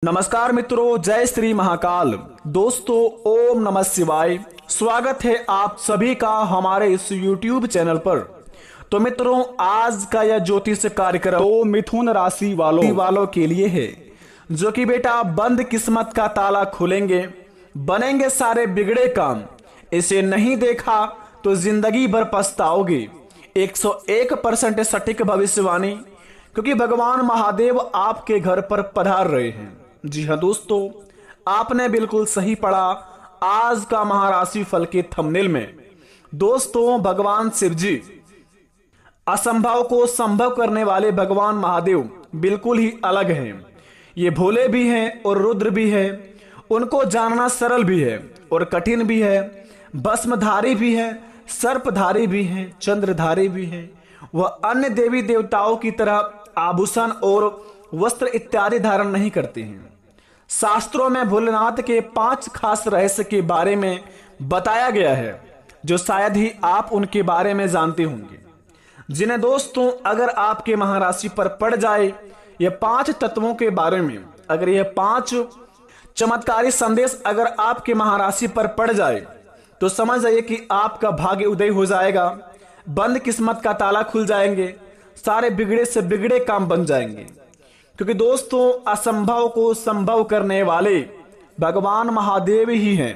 नमस्कार मित्रों, जय श्री महाकाल। दोस्तों, ओम नमः शिवाय। स्वागत है आप सभी का हमारे इस YouTube चैनल पर। तो मित्रों, आज का यह ज्योतिष कार्यक्रम तो मिथुन राशि वालों के लिए है, जो कि बेटा बंद किस्मत का ताला खोलेंगे, बनेंगे सारे बिगड़े काम। इसे नहीं देखा तो जिंदगी भर पछताओगे। 101% सटीक भविष्यवाणी, क्योंकि भगवान महादेव आपके घर पर पधार रहे हैं। जी हाँ दोस्तों, आपने बिल्कुल सही पढ़ा। आज का महाराशि फल के थंबनेल में दोस्तों, भगवान शिव जी, असंभव को संभव करने वाले भगवान महादेव बिल्कुल ही अलग हैं। ये भोले भी हैं और रुद्र भी है। उनको जानना सरल भी है और कठिन भी है। भस्मधारी भी है, सर्पधारी भी है, चंद्रधारी भी है। वह अन्य देवी देवताओं की तरह आभूषण और वस्त्र इत्यादि धारण नहीं करते हैं। शास्त्रों में भोलेनाथ के 5 खास रहस्य के बारे में बताया गया है, जो शायद ही आप उनके बारे में जानते होंगे, जिन्हें दोस्तों अगर आपके महाराशि पर पड़ जाए ये 5 तत्वों के बारे में, अगर ये 5 चमत्कारी संदेश अगर आपके महाराशि पर पड़ जाए तो समझ जाइए कि आपका भाग्य उदय हो जाएगा, बंद किस्मत का ताला खुल जाएंगे, सारे बिगड़े से बिगड़े काम बन जाएंगे। क्योंकि दोस्तों, असंभव को संभव करने वाले भगवान महादेव ही हैं।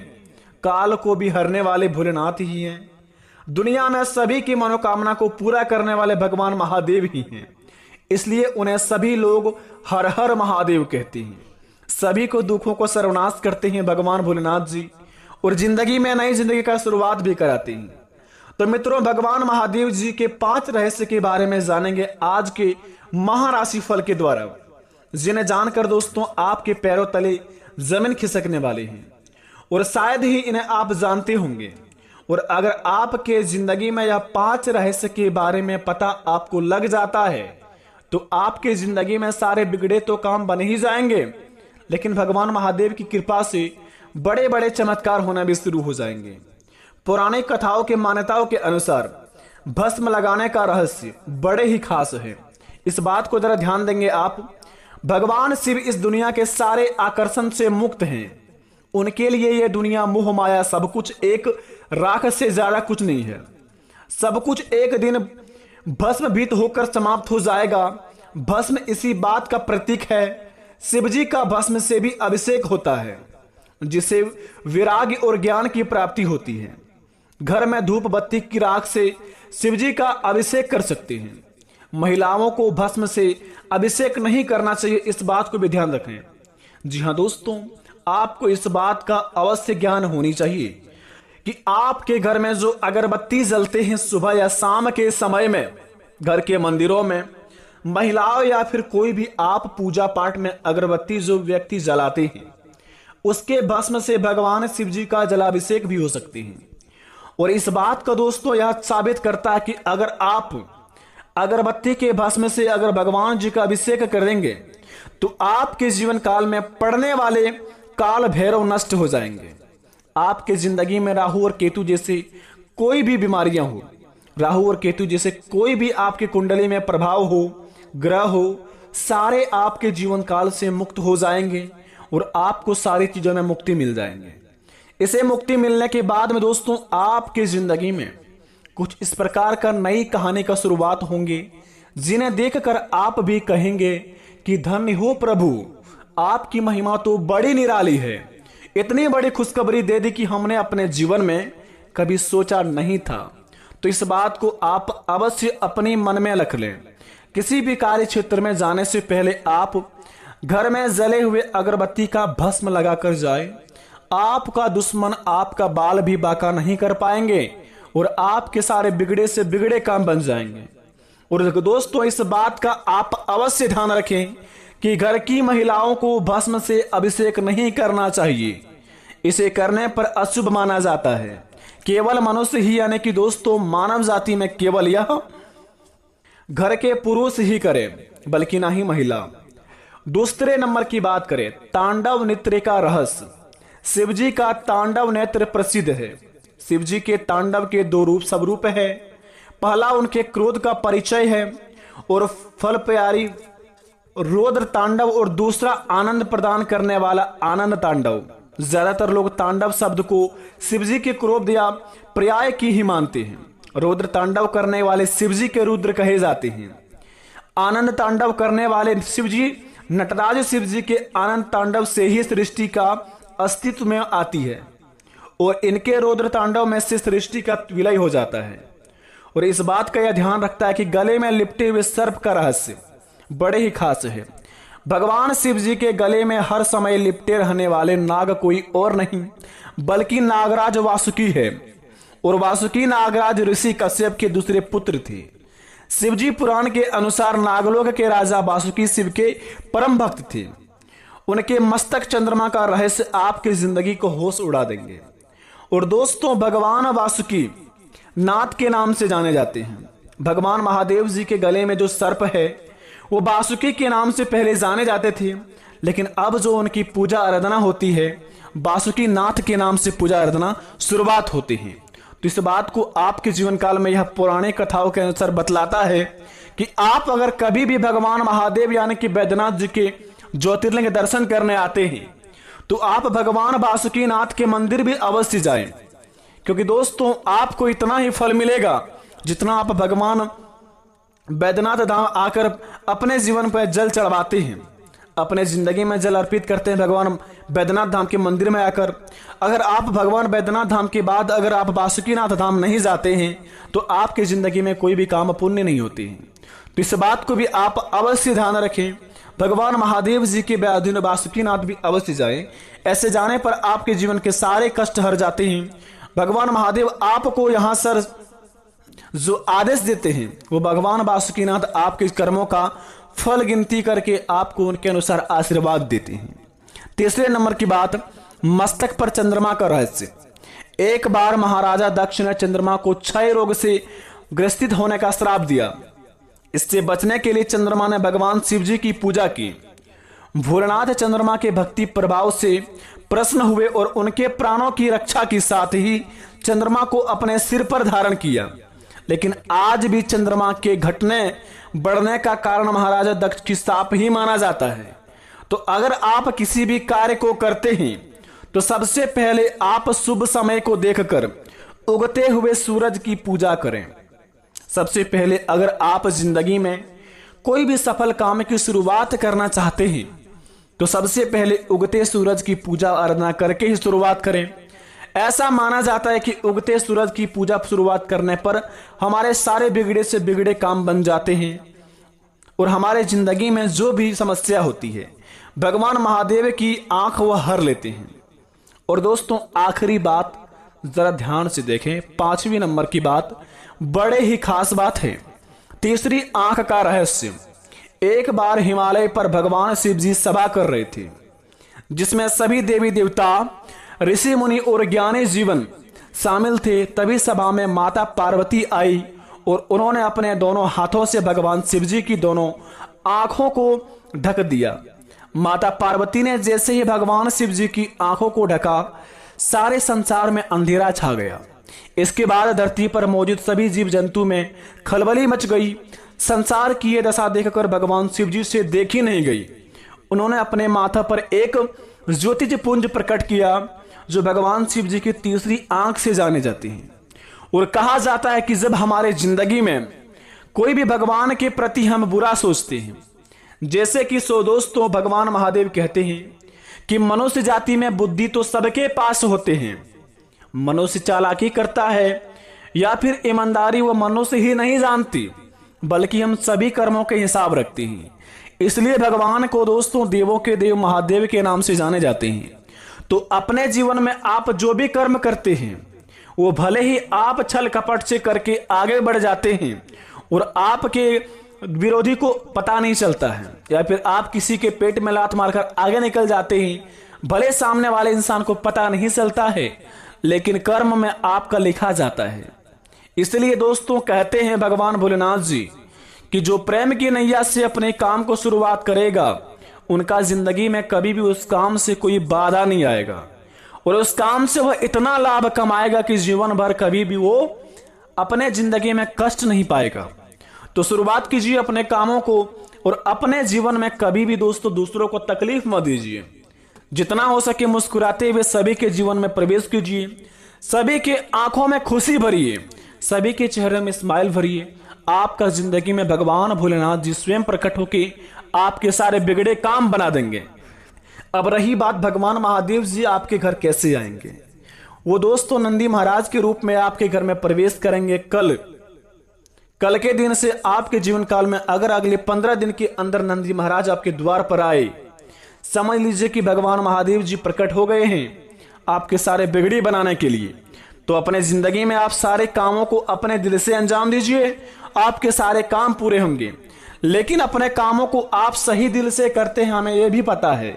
काल को भी हरने वाले भोलेनाथ ही हैं। दुनिया में सभी की मनोकामना को पूरा करने वाले भगवान महादेव ही हैं। इसलिए उन्हें सभी लोग हर हर महादेव कहते हैं। सभी को दुखों को सर्वनाश करते हैं भगवान भोलेनाथ जी, और जिंदगी में नई जिंदगी का शुरुआत भी कराते हैं। तो मित्रों, भगवान महादेव जी के 5 रहस्य के बारे में जानेंगे आज के महाराशि फल के द्वारा, जिन्हें जानकर दोस्तों आपके पैरों तले जमीन खिसकने वाले हैं, और शायद ही इन्हें आप जानते होंगे। और अगर आपके जिंदगी में यह 5 रहस्य के बारे में पता आपको लग जाता है तो आपके जिंदगी में सारे बिगड़े तो काम बन ही जाएंगे, लेकिन भगवान महादेव की कृपा से बड़े बड़े चमत्कार होना भी शुरू हो जाएंगे। पौराणिक कथाओं के मान्यताओं के अनुसार भस्म लगाने का रहस्य बड़े ही खास है। इस बात को जरा ध्यान देंगे आप। भगवान शिव इस दुनिया के सारे आकर्षण से मुक्त हैं। उनके लिए यह दुनिया मोह माया सब कुछ एक राख से ज्यादा कुछ नहीं है। सब कुछ एक दिन भस्मभूत होकर समाप्त हो जाएगा। भस्म इसी बात का प्रतीक है। शिव जी का भस्म से भी अभिषेक होता है, जिसे विराग और ज्ञान की प्राप्ति होती है। घर में धूप बत्ती की राख से शिव जी का अभिषेक कर सकते हैं। महिलाओं को भस्म से अभिषेक नहीं करना चाहिए, इस बात को भी ध्यान रखें। जी हाँ दोस्तों, आपको इस बात का अवश्य ज्ञान होनी चाहिए कि आपके घर में जो अगरबत्ती जलते हैं सुबह या शाम के समय में, घर के मंदिरों में महिलाओं या फिर कोई भी आप पूजा पाठ में अगरबत्ती जो व्यक्ति जलाते हैं, उसके भस्म से भगवान शिव जी का जलाभिषेक भी हो सकते हैं। और इस बात का दोस्तों यह साबित करता है कि अगर आप अगरबत्ती के भस्म से अगर भगवान जी का अभिषेक करेंगे तो आपके जीवन काल में पड़ने वाले काल भैरव नष्ट हो जाएंगे। आपके जिंदगी में राहु और केतु जैसे कोई भी बीमारियां हो, राहु और केतु जैसे कोई भी आपके कुंडली में प्रभाव हो, ग्रह हो, सारे आपके जीवन काल से मुक्त हो जाएंगे और आपको सारी चीजों में मुक्ति मिल जाएंगे। इसे मुक्ति मिलने के बाद में दोस्तों आपके जिंदगी में कुछ इस प्रकार का नई कहानी का शुरुआत होंगे, जिन्हें देखकर आप भी कहेंगे कि धन्य हो प्रभु, आपकी महिमा तो बड़ी निराली है। इतनी बड़ी खुशखबरी दे दी कि हमने अपने जीवन में कभी सोचा नहीं था। तो इस बात को आप अवश्य अपने मन में रख लें। किसी भी कार्य क्षेत्र में जाने से पहले आप घर में जले हुए अगरबत्ती का भस्म लगाकर जाए। आपका दुश्मन आपका बाल भी बाका नहीं कर पाएंगे और आपके सारे बिगड़े से बिगड़े काम बन जाएंगे। और दोस्तों, इस बात का आप अवश्य ध्यान रखें कि घर की महिलाओं को भस्म से अभिषेक नहीं करना चाहिए। इसे करने पर अशुभ माना जाता है। केवल मनुष्य ही, यानी कि दोस्तों मानव जाति में केवल यह घर के पुरुष ही करें, बल्कि ना ही महिला। दूसरे नंबर की बात करें, तांडव नृत्य का रहस्य। शिवजी का तांडव नृत्य प्रसिद्ध है। शिवजी के तांडव के 2 रूप स्वरूप है। पहला उनके क्रोध का परिचय है और फल प्यारी रौद्र तांडव और दूसरा आनंद प्रदान करने वाला आनंद तांडव। ज्यादातर लोग तांडव शब्द को शिवजी के क्रोध या पर्याय की ही मानते हैं। रौद्र तांडव करने वाले शिवजी के रुद्र कहे जाते हैं। आनंद तांडव करने वाले शिवजी नटराज शिवजी के आनंद तांडव से ही सृष्टि का अस्तित्व में आती है और इनके रौद्र तांडव में से सृष्टि का विलय हो जाता है। और इस बात का यह ध्यान रखता है कि गले में लिपटे हुए सर्प का रहस्य बड़े ही खास है। भगवान शिव जी के गले में हर समय लिपटे रहने वाले नाग कोई और नहीं बल्कि नागराज वासुकी है और वासुकी नागराज ऋषि कश्यप के दूसरे पुत्र थे। शिवजी पुराण के अनुसार नागलोक के राजा वासुकी शिव के परम भक्त थे। उनके मस्तक चंद्रमा का रहस्य आपकी जिंदगी को होश उड़ा देंगे। और दोस्तों, भगवान वासुकी नाथ के नाम से जाने जाते हैं। भगवान महादेव जी के गले में जो सर्प है वो वासुकी के नाम से पहले जाने जाते थे, लेकिन अब जो उनकी पूजा आराधना होती है वासुकी नाथ के नाम से पूजा आराधना शुरुआत होती है। तो इस बात को आपके जीवन काल में यह पौराणिक कथाओं के अनुसार बतलाता है कि आप अगर कभी भी भगवान महादेव यानी कि बैद्यनाथ जी के ज्योतिर्लिंग दर्शन करने आते हैं तो आप भगवान वासुकी नाथ के मंदिर भी अवश्य जाएं, क्योंकि दोस्तों आपको इतना ही फल मिलेगा जितना आप भगवान बैद्यनाथ धाम आकर अपने जीवन पर जल चढ़वाते हैं, अपने जिंदगी में जल अर्पित करते हैं भगवान बैद्यनाथ धाम के मंदिर में आकर। अगर आप भगवान बैद्यनाथ धाम के बाद अगर आप वासुकीनाथ धाम नहीं जाते हैं तो आपकी जिंदगी में कोई भी काम पुण्य नहीं होती है। तो इस बात को भी आप अवश्य ध्यान रखें। भगवान महादेव जी के अधीन वासुकीनाथ भी अवश्य जाएं। ऐसे जाने पर आपके जीवन के सारे कष्ट हर जाते हैं। भगवान महादेव आपको यहाँ सर जो आदेश देते हैं वो भगवान वासुकीनाथ आपके कर्मों का फल गिनती करके आपको उनके अनुसार आशीर्वाद देते हैं। तीसरे नंबर की बात, मस्तक पर चंद्रमा का रहस्य। एक बार महाराजा दक्ष ने चंद्रमा को क्षय रोग से ग्रसित होने का श्राप दिया। इससे बचने के लिए चंद्रमा ने भगवान शिव जी की पूजा की। भोलेनाथ चंद्रमा के भक्ति प्रभाव से प्रसन्न हुए और उनके प्राणों की रक्षा के साथ ही चंद्रमा को अपने सिर पर धारण किया। लेकिन आज भी चंद्रमा के घटने बढ़ने का कारण महाराजा दक्ष की शाप ही माना जाता है। तो अगर आप किसी भी कार्य को करते हैं तो सबसे पहले आप शुभ समय को देखकर उगते हुए सूरज की पूजा करें। सबसे पहले अगर आप जिंदगी में कोई भी सफल काम की शुरुआत करना चाहते हैं तो सबसे पहले उगते सूरज की पूजा आराधना करके ही शुरुआत करें। ऐसा माना जाता है कि उगते सूरज की पूजा शुरुआत करने पर हमारे सारे बिगड़े से बिगड़े काम बन जाते हैं और हमारे जिंदगी में जो भी समस्या होती है भगवान महादेव की आंख वह हर लेते हैं। और दोस्तों, आखिरी बात जरा ध्यान से देखें, 5वीं नंबर की बात बड़े ही खास बात है। तीसरी आंख का रहस्य। एक बार हिमालय पर भगवान शिव जी सभा कर रहे थे जिसमें सभी देवी देवता, ऋषि मुनि और ज्ञानी जीवन शामिल थे। तभी सभा में माता पार्वती आई और उन्होंने अपने दोनों हाथों से भगवान शिव जी की दोनों आंखों को ढक दिया। माता पार्वती ने जैसे ही भगवान शिव जी की आंखों को ढका सारे संसार में अंधेरा छा गया। इसके बाद धरती पर मौजूद सभी जीव जंतु में खलबली मच गई। संसार की यह दशा देखकर भगवान शिव जी से देखी नहीं गई। उन्होंने अपने माथा पर एक ज्योतिज पुंज प्रकट किया जो भगवान शिव जी की तीसरी आंख से जाने जाती है। और कहा जाता है कि जब हमारे जिंदगी में कोई भी भगवान के प्रति हम बुरा सोचते हैं, जैसे कि दोस्तों भगवान महादेव कहते हैं कि मनुष्य जाति में बुद्धि तो सबके पास होते हैं, मनुष्य चालाकी करता है या फिर ईमानदारी वो मनुष्य ही नहीं जानती, बल्कि हम सभी कर्मों के हिसाब रखते हैं। इसलिए भगवान को दोस्तों देवों के देव महादेव के नाम से जाने जाते हैं। तो अपने जीवन में आप जो भी कर्म करते हैं वो भले ही आप छल कपट से करके आगे बढ़ जाते हैं और आपके विरोधी को पता नहीं चलता है, या फिर आप किसी के पेट में लात मारकर आगे निकल जाते हैं, भले सामने वाले इंसान को पता नहीं चलता है, लेकिन कर्म में आपका लिखा जाता है। इसलिए दोस्तों कहते हैं भगवान भोलेनाथ जी कि जो प्रेम की नैया से अपने काम को शुरुआत करेगा उनका जिंदगी में कभी भी उस काम से कोई बाधा नहीं आएगा और उस काम से वह इतना लाभ कमाएगा कि जीवन भर कभी भी वो अपने जिंदगी में कष्ट नहीं पाएगा। तो शुरुआत कीजिए अपने कामों को और अपने जीवन में कभी भी दोस्तों दूसरों को तकलीफ मत दीजिए। जितना हो सके मुस्कुराते हुए सभी के जीवन में प्रवेश कीजिए, सभी के आंखों में खुशी भरिए, सभी के चेहरे में स्माइल भरिए। आपका जिंदगी में भगवान भोलेनाथ जी स्वयं प्रकट होकर आपके सारे बिगड़े काम बना देंगे। अब रही बात भगवान महादेव जी आपके घर कैसे आएंगे, वो दोस्तों नंदी महाराज के रूप में आपके घर में प्रवेश करेंगे कल के दिन से आपके जीवन काल में। अगर अगले 15 दिन के अंदर नंदी महाराज आपके द्वार पर आए, समझ लीजिए कि भगवान महादेव जी प्रकट हो गए हैं आपके सारे बिगड़ी बनाने के लिए। तो अपने जिंदगी में आप सारे कामों को अपने दिल से अंजाम दीजिए, आपके सारे काम पूरे होंगे। लेकिन अपने कामों को आप सही दिल से करते हैं, हमें यह भी पता है,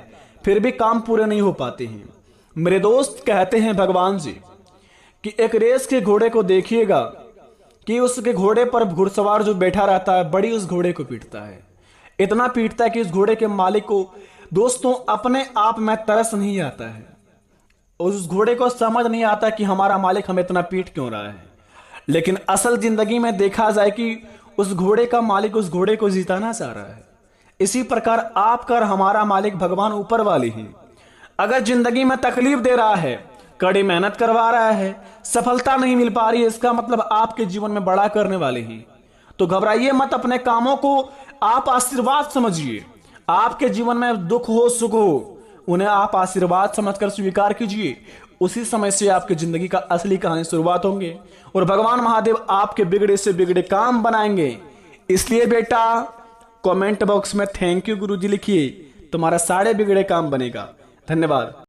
फिर भी काम पूरे नहीं हो पाते हैं। मेरे दोस्त कहते हैं भगवान जी कि एक रेस के घोड़े को देखिएगा कि उसके घोड़े पर घुड़सवार जो बैठा रहता है बड़ी उस घोड़े को पीटता है, इतना पीटता है कि उस घोड़े के मालिक को दोस्तों अपने आप में तरस नहीं आता है। उस घोड़े को समझ नहीं आता कि हमारा मालिक हमें इतना पीट क्यों रहा है। लेकिन असल जिंदगी में देखा जाए कि उस घोड़े का मालिक उस घोड़े को जिताना चाह रहा है। इसी प्रकार आपका और हमारा मालिक भगवान ऊपर वाले हैं। अगर जिंदगी में तकलीफ दे रहा है, कड़ी मेहनत करवा रहा है, सफलता नहीं मिल पा रही है, इसका मतलब आपके जीवन में बड़ा करने वाले हैं। तो घबराइए मत, अपने कामों को आप आशीर्वाद समझिए। आपके जीवन में दुख हो सुख हो, उन्हें आप आशीर्वाद समझकर स्वीकार कीजिए। उसी समय से आपकी जिंदगी का असली कहानी शुरुआत होंगे और भगवान महादेव आपके बिगड़े से बिगड़े काम बनाएंगे। इसलिए बेटा कमेंट बॉक्स में थैंक यू गुरुजी लिखिए, तुम्हारा सारे बिगड़े काम बनेगा। धन्यवाद।